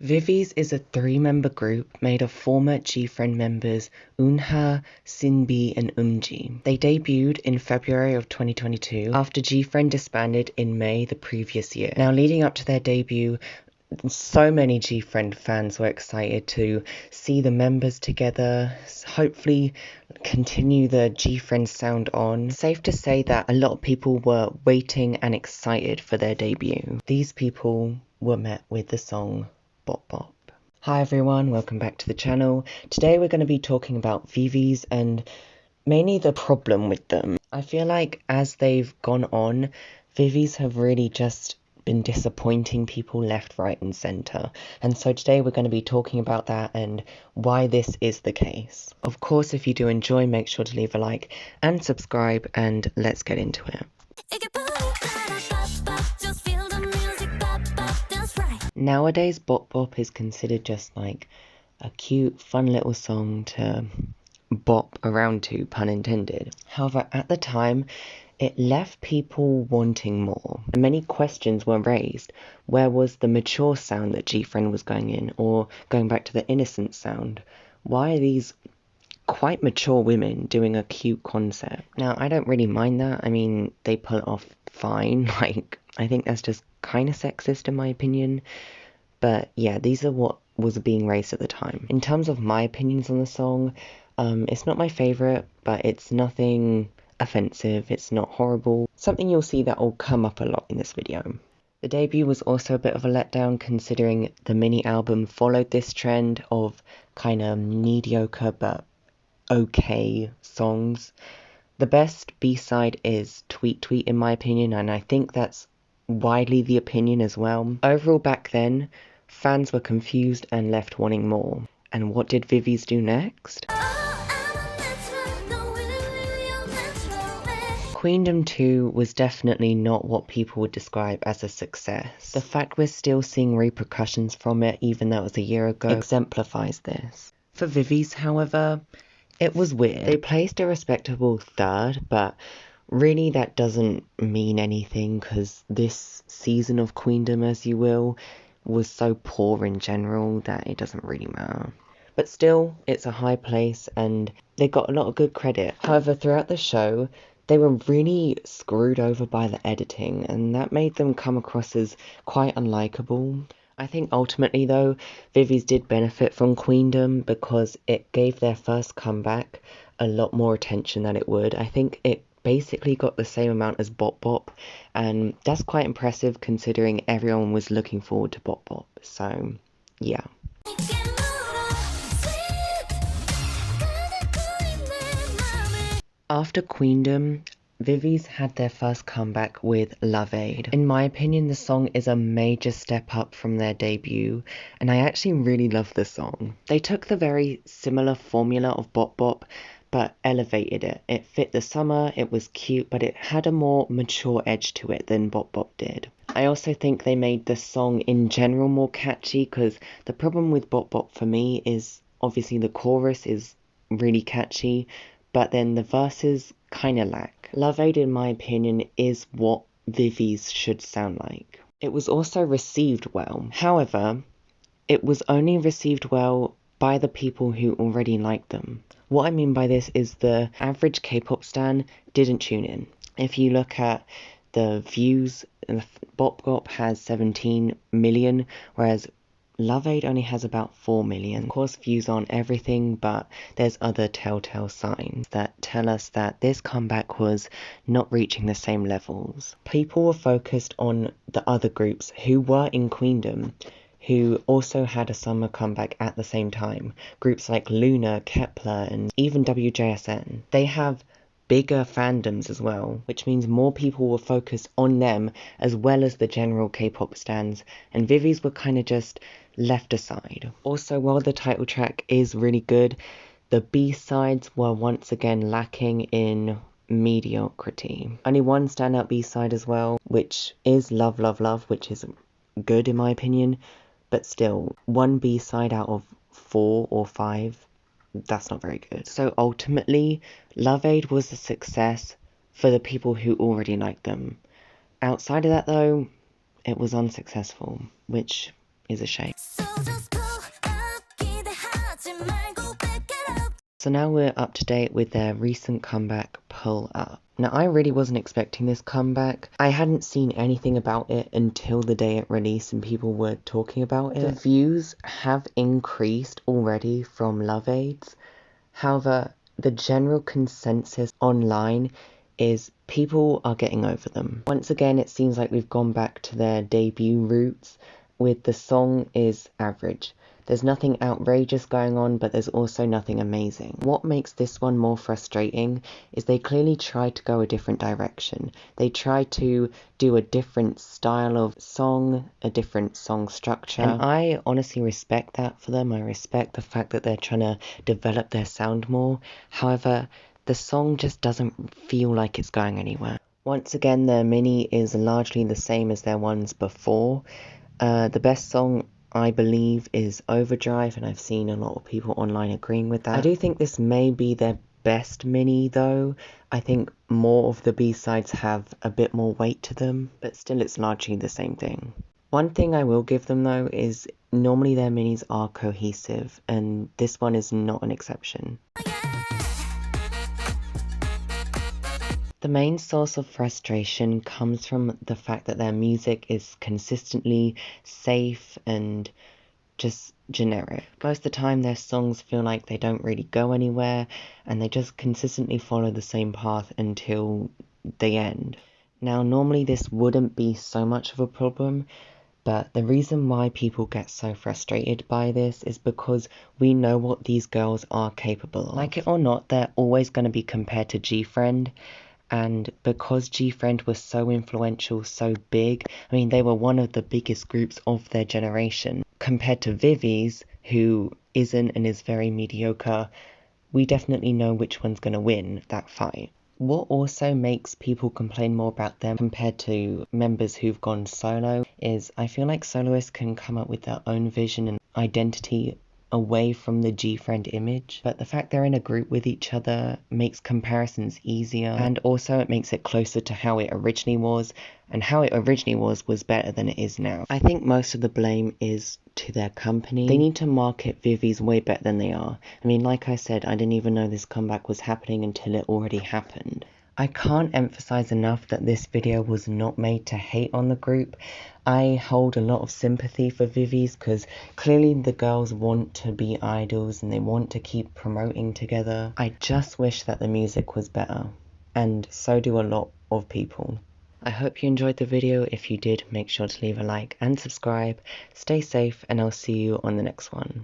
Viviz is a three-member group made of former G-Friend members Unha, Sinbi and Umji. They debuted in February of 2022 after G-Friend disbanded in May the previous year. Now, leading up to their debut, so many G-Friend fans were excited to see the members together, hopefully continue the G-Friend sound on. Safe to say that a lot of people were waiting and excited for their debut. These people were met with the song Bop Bop. Hi everyone, welcome back to the channel. Today we're going to be talking about Viviz and mainly the problem with them. I feel like as they've gone on, Viviz have really just been disappointing people left, right and centre. And so today we're going to be talking about that and why this is the case. Of course, if you do enjoy, make sure to leave a like and subscribe, and let's get into it. Nowadays, Bop Bop is considered just like a cute, fun little song to bop around to, pun intended. However, at the time, it left people wanting more. Many questions were raised. Where was the mature sound that G-Friend was going in, or going back to the innocent sound? Why are these quite mature women doing a cute concept? Now, I don't really mind that. I mean, they pull it off fine. Like, I think that's just kind of sexist in my opinion. But yeah, these are what was being raised at the time. In terms of my opinions on the song, it's not my favourite, but it's nothing offensive, it's not horrible. Something you'll see that will come up a lot in this video. The debut was also a bit of a letdown, considering the mini album followed this trend of kind of mediocre but okay songs. The best B-side is Tweet Tweet in my opinion, and I think that's widely the opinion as well. Overall, back then, fans were confused and left wanting more. And what did Viviz do next? Queendom 2 was definitely not what people would describe as a success. The fact we're still seeing repercussions from it, even though it was a year ago, exemplifies this. For Viviz, however, it was weird. They placed a respectable third, but really that doesn't mean anything because this season of Queendom, as you will, was so poor in general that it doesn't really matter. But still, it's a high place and they got a lot of good credit. However, throughout the show, they were really screwed over by the editing, and that made them come across as quite unlikable. I think ultimately though, Viviz did benefit from Queendom because it gave their first comeback a lot more attention than it would. I think it basically got the same amount as Bop Bop, and that's quite impressive considering everyone was looking forward to Bop Bop. So yeah. After Queendom, Viviz had their first comeback with Love Aid. In my opinion, the song is a major step up from their debut, and I actually really love the song. They took the very similar formula of Bop Bop, but elevated it. It fit the summer, it was cute, but it had a more mature edge to it than Bop Bop did. I also think they made the song in general more catchy, because the problem with Bop Bop for me is obviously the chorus is really catchy, but then the verses kind of lack. Love Aid, in my opinion, is what Viviz should sound like. It was also received well. However, it was only received well by the people who already liked them. What I mean by this is the average K-pop stan didn't tune in. If you look at the views, Bop Bop has 17 million, whereas Love Aid only has about 4 million. Of course, views aren't everything, but there's other telltale signs that tell us that this comeback was not reaching the same levels. People were focused on the other groups who were in Queendom, who also had a summer comeback at the same time. Groups like Luna, Kepler, and even WJSN. They have bigger fandoms as well, which means more people were focused on them as well as the general K-pop stans, and Viviz were kind of just left aside. Also, while the title track is really good, the B-sides were once again lacking in mediocrity. Only one standout B-side as well, which is Love Love Love, which is good in my opinion, but still, one B-side out of 4 or 5, that's not very good. So ultimately, Love Aid was a success for the people who already liked them. Outside of that though, it was unsuccessful, which is a shame. So now we're up to date with their recent comeback, Pull Up. Now I really wasn't expecting this comeback. I hadn't seen anything about it until the day it released and people were talking about it. The views have increased already from Love Aids. However, the general consensus online is people are getting over them. Once again, it seems like we've gone back to their debut roots, with the song is average. There's nothing outrageous going on, but there's also nothing amazing. What makes this one more frustrating is they clearly tried to go a different direction. They tried to do a different style of song, a different song structure. And I honestly respect that for them. I respect the fact that they're trying to develop their sound more. However, the song just doesn't feel like it's going anywhere. Once again, their mini is largely the same as their ones before. The best song, I believe, is Overdrive, and I've seen a lot of people online agreeing with that. I do think this may be their best mini though. I think more of the B-sides have a bit more weight to them, but still it's largely the same thing. One thing I will give them though is normally their minis are cohesive, and this one is not an exception. The main source of frustration comes from the fact that their music is consistently safe and just generic. Most of the time their songs feel like they don't really go anywhere and they just consistently follow the same path until the end. Now normally this wouldn't be so much of a problem, but the reason why people get so frustrated by this is because we know what these girls are capable of. Like it or not, they're always going to be compared to G-Friend. And because G-Friend was so influential, so big, I mean, they were one of the biggest groups of their generation. Compared to Viviz, who isn't and is very mediocre, we definitely know which one's going to win that fight. What also makes people complain more about them compared to members who've gone solo is I feel like soloists can come up with their own vision and identity away from the G-Friend image, but the fact they're in a group with each other makes comparisons easier, and also it makes it closer to how it originally was, and how it originally was better than it is now. I think most of the blame is to their company. They need to market Viviz way better than they are. I mean, like I said, I didn't even know this comeback was happening until it already happened. I can't emphasize enough that this video was not made to hate on the group. I hold a lot of sympathy for Viviz because clearly the girls want to be idols and they want to keep promoting together. I just wish that the music was better, and so do a lot of people. I hope you enjoyed the video. If you did, make sure to leave a like and subscribe. Stay safe, and I'll see you on the next one.